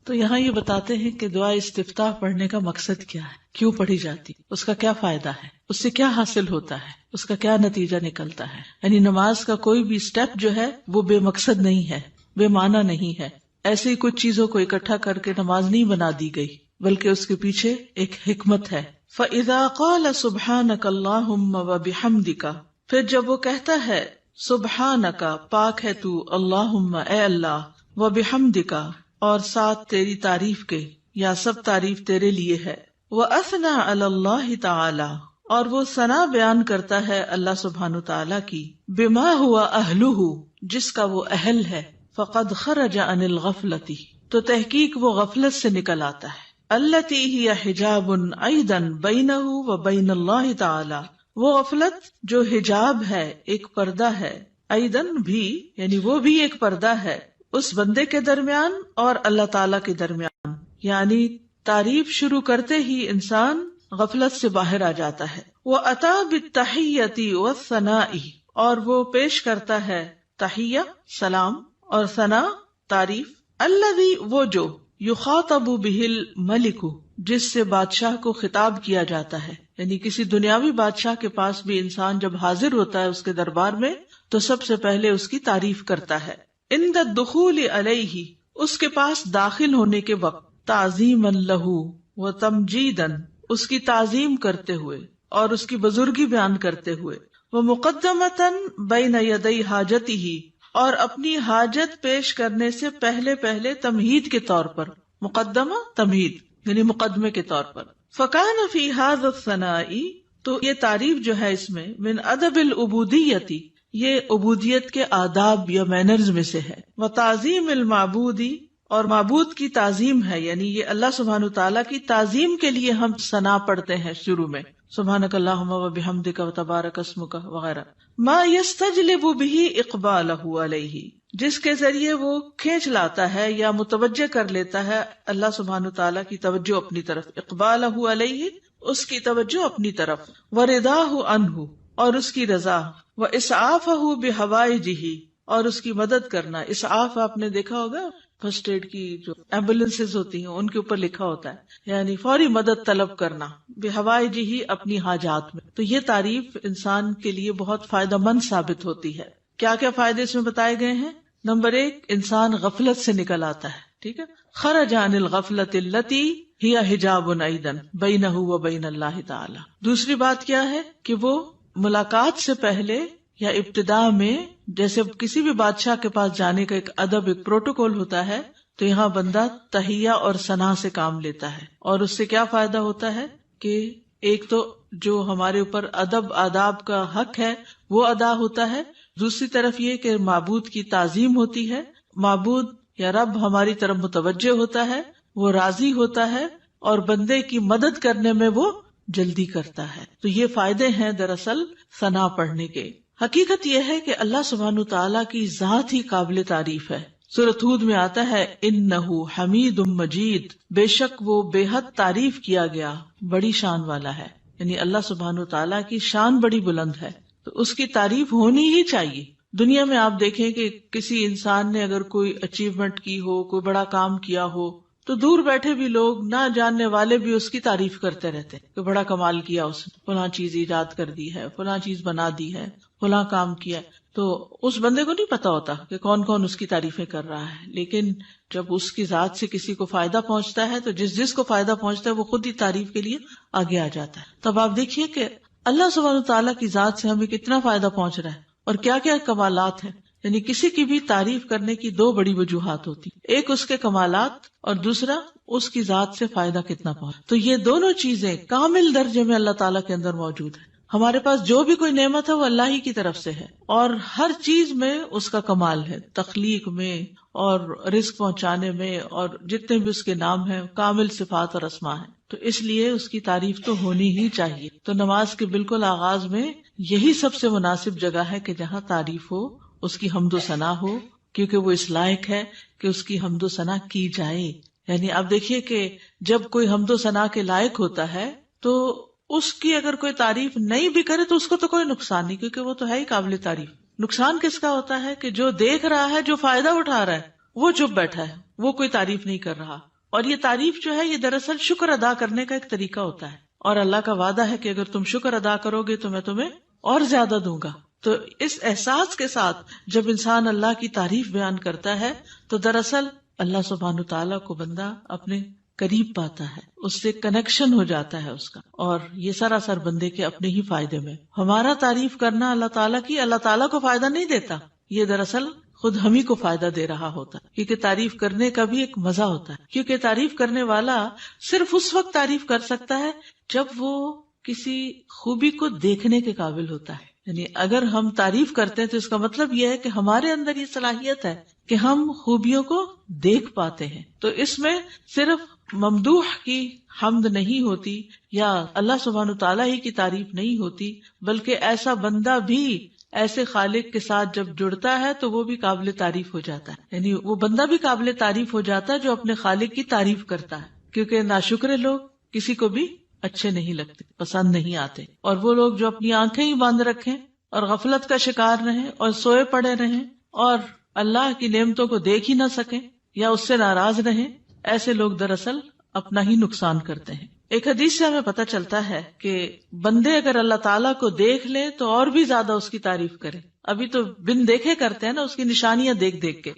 تو یہاں یہ بتاتے ہیں کہ دعا استفتاح پڑھنے کا مقصد کیا ہے، کیوں پڑھی جاتی، اس کا کیا فائدہ ہے، اس سے کیا حاصل ہوتا ہے، اس کا کیا نتیجہ نکلتا ہے. یعنی نماز کا کوئی بھی سٹیپ جو ہے وہ بے مقصد نہیں ہے، بے معنی نہیں ہے. ایسے ہی کچھ چیزوں کو اکٹھا کر کے نماز نہیں بنا دی گئی، بلکہ اس کے پیچھے ایک حکمت ہے. فَإِذَا قَالَ سُبْحَانَكَ اللَّهُمَّ وَبِحَمْدِكَ پھر جب وہ کہتا ہے سبحانک پاک ہے تو، اللہم اے اللہ، وَبِحَمْدِكَ اور ساتھ تیری تعریف کے یا سب تعریف تیرے لیے ہے، وَأَثْنَى عَلَى اللَّهِ تَعَالَى اور وہ ثنا بیان کرتا ہے اللہ سبحانہ تعالیٰ کی، بما ہوا اہلہ جس کا وہ اہل ہے، فقد خرج عن الغفلۃ تو تحقیق وہ غفلت سے نکل آتا ہے، التی ہی حجاب ایضا بینہ و بین اللہ تعالی وہ غفلت جو حجاب ہے، ایک پردہ ہے، ایضاً بھی یعنی وہ بھی ایک پردہ ہے اس بندے کے درمیان اور اللہ تعالی کے درمیان. یعنی تعریف شروع کرتے ہی انسان غفلت سے باہر آ جاتا ہے. وہ عطا بالتحیۃ والثناء اور وہ پیش کرتا ہے تحیہ سلام اور ثنا تعریف، الذی وہ جو یخاطب بہ الملک جس سے بادشاہ کو خطاب کیا جاتا ہے. یعنی کسی دنیاوی بادشاہ کے پاس بھی انسان جب حاضر ہوتا ہے اس کے دربار میں تو سب سے پہلے اس کی تعریف کرتا ہے. عند الدخول علیہ اس کے پاس داخل ہونے کے وقت، تعظیما لہ و تمجیدا اس کی تعظیم کرتے ہوئے اور اس کی بزرگی بیان کرتے ہوئے، وہ مقدمتا بین یدی حاجتہ اور اپنی حاجت پیش کرنے سے پہلے تمہید کے طور پر، مقدمہ تمہید یعنی مقدمے کے طور پر، فکان فی ھذا الثناء، تو یہ تعریف جو ہے اس میں، من ادب العبودیتی، یہ عبودیت کے آداب یا مینرز میں سے ہے، وتعظیم المعبودی، اور معبود کی تعظیم ہے، یعنی یہ اللہ سبحانہ تعالیٰ کی تعظیم کے لیے ہم ثنا پڑھتے ہیں شروع میں، سبحانک اللہم وبحمدک وتبارک اسمک وغیرہ، ما یستجلب بہ اقبالہ علیہ، جس کے ذریعے وہ کھینچ لاتا ہے یا متوجہ کر لیتا ہے اللہ سبحانہ تعالیٰ کی توجہ اپنی طرف، اقبالہ علیہ، اس کی توجہ اپنی طرف، ورضاہ عنہ، اور اس کی رضا، واسعافہ بحوائجہ، اور اس کی مدد کرنا۔ اسعاف آپ نے دیکھا ہوگا فرسٹ ایڈ کی جو ایمبولینسز ہوتی ہیں ان کے اوپر لکھا ہوتا ہے، یعنی فوری مدد طلب کرنا، بحوائجہ، اپنی حاجات میں۔ تو یہ تعریف انسان کے لیے بہت فائدہ مند ثابت ہوتی ہے۔ کیا کیا فائدے اس میں بتائے گئے ہیں؟ نمبر 1، انسان غفلت سے نکل آتا ہے، ٹھیک ہے، خرج عن الغفلۃ التی ہی حجاب ایضا بینہ و بین اللہ تعالی۔ دوسری بات کیا ہے کہ وہ ملاقات سے پہلے یا ابتدا میں، جیسے کسی بھی بادشاہ کے پاس جانے کا ایک ادب، ایک پروٹوکول ہوتا ہے، تو یہاں بندہ تحیہ اور ثنا سے کام لیتا ہے، اور اس سے کیا فائدہ ہوتا ہے کہ ایک تو جو ہمارے اوپر ادب آداب کا حق ہے وہ ادا ہوتا ہے، دوسری طرف یہ کہ معبود کی تعظیم ہوتی ہے، معبود یا رب ہماری طرف متوجہ ہوتا ہے، وہ راضی ہوتا ہے، اور بندے کی مدد کرنے میں وہ جلدی کرتا ہے۔ تو یہ فائدے ہیں دراصل ثنا پڑھنے کے۔ حقیقت یہ ہے کہ اللہ سبحانہ تعالیٰ کی ذات ہی قابل تعریف ہے۔ سورۃ ہود میں آتا ہے، انہ حمید مجید، بے شک وہ بے حد تعریف کیا گیا، بڑی شان والا ہے، یعنی اللہ سبحانہ تعالیٰ کی شان بڑی بلند ہے، تو اس کی تعریف ہونی ہی چاہیے۔ دنیا میں آپ دیکھیں کہ کسی انسان نے اگر کوئی اچیومنٹ کی ہو، کوئی بڑا کام کیا ہو، تو دور بیٹھے بھی لوگ، نہ جاننے والے بھی اس کی تعریف کرتے رہتے کہ بڑا کمال کیا اس نے، فلاں چیز ایجاد کر دی ہے، فلاں چیز بنا دی ہے، فلاں کام کیا ہے۔ تو اس بندے کو نہیں پتا ہوتا کہ کون کون اس کی تعریفیں کر رہا ہے، لیکن جب اس کی ذات سے کسی کو فائدہ پہنچتا ہے تو جس کو فائدہ پہنچتا ہے وہ خود ہی تعریف کے لیے آگے آ جاتا ہے۔ تب آپ دیکھیے کہ اللہ سبحانہ تعالیٰ کی ذات سے ہمیں کتنا فائدہ پہنچ رہا ہے اور کیا کیا کمالات ہیں۔ یعنی کسی کی بھی تعریف کرنے کی 2 بڑی وجوہات ہوتی، ایک اس کے کمالات اور دوسرا اس کی ذات سے فائدہ کتنا پہنچ۔ تو یہ دونوں چیزیں کامل درجے میں اللہ تعالیٰ کے اندر موجود ہیں۔ ہمارے پاس جو بھی کوئی نعمت ہے وہ اللہ ہی کی طرف سے ہے، اور ہر چیز میں اس کا کمال ہے، تخلیق میں اور رزق پہنچانے میں، اور جتنے بھی اس کے نام ہیں کامل صفات اور اسماء ہیں، تو اس لیے اس کی تعریف تو ہونی ہی چاہیے۔ تو نماز کے بالکل آغاز میں یہی سب سے مناسب جگہ ہے کہ جہاں تعریف ہو، اس کی حمد و ثنا ہو، کیونکہ وہ اس لائق ہے کہ اس کی حمد و ثنا کی جائے۔ یعنی آپ دیکھیے کہ جب کوئی حمد و ثنا کے لائق ہوتا ہے تو اس کی اگر کوئی تعریف نہیں بھی کرے تو اس کو تو کوئی نقصان نہیں، کیونکہ وہ تو ہے ہی قابل تعریف۔ نقصان کس کا ہوتا ہے کہ جو دیکھ رہا ہے، جو فائدہ اٹھا رہا ہے، وہ چپ بیٹھا ہے، وہ کوئی تعریف نہیں کر رہا۔ اور یہ تعریف جو ہے یہ دراصل شکر ادا کرنے کا ایک طریقہ ہوتا ہے، اور اللہ کا وعدہ ہے کہ اگر تم شکر ادا کرو گے تو میں تمہیں اور زیادہ دوں گا۔ تو اس احساس کے ساتھ جب انسان اللہ کی تعریف بیان کرتا ہے تو دراصل اللہ سبحانہ تعالیٰ کو بندہ اپنے قریب پاتا ہے، اس سے کنیکشن ہو جاتا ہے اس کا، اور یہ سراسر بندے کے اپنے ہی فائدے میں۔ ہمارا تعریف کرنا اللہ تعالیٰ کی اللہ تعالیٰ کو فائدہ نہیں دیتا، یہ دراصل خود ہم ہی کو فائدہ دے رہا ہوتا ہے، کیونکہ تعریف کرنے کا بھی ایک مزہ ہوتا ہے، کیونکہ تعریف کرنے والا صرف اس وقت تعریف کر سکتا ہے جب وہ کسی خوبی کو دیکھنے کے قابل ہوتا ہے۔ یعنی اگر ہم تعریف کرتے ہیں تو اس کا مطلب یہ ہے کہ ہمارے اندر یہ صلاحیت ہے کہ ہم خوبیوں کو دیکھ پاتے ہیں۔ تو اس میں صرف ممدوح کی حمد نہیں ہوتی یا اللہ سبحانہ تعالیٰ ہی کی تعریف نہیں ہوتی، بلکہ ایسا بندہ بھی ایسے خالق کے ساتھ جب جڑتا ہے تو وہ بھی قابل تعریف ہو جاتا ہے۔ یعنی وہ بندہ بھی قابل تعریف ہو جاتا ہے جو اپنے خالق کی تعریف کرتا ہے، کیونکہ ناشکرے لوگ کسی کو بھی اچھے نہیں لگتے، پسند نہیں آتے، اور وہ لوگ جو اپنی آنکھیں ہی باندھ رکھیں اور غفلت کا شکار رہیں اور سوئے پڑے رہیں اور اللہ کی نعمتوں کو دیکھ ہی نہ سکیں یا اس سے ناراض رہیں، ایسے لوگ دراصل اپنا ہی نقصان کرتے ہیں۔ ایک حدیث سے ہمیں پتہ چلتا ہے کہ بندے اگر اللہ تعالیٰ کو دیکھ لیں تو اور بھی زیادہ اس کی تعریف کریں۔ ابھی تو بن دیکھے کرتے ہیں نا، اس کی نشانیاں دیکھ دیکھ کے،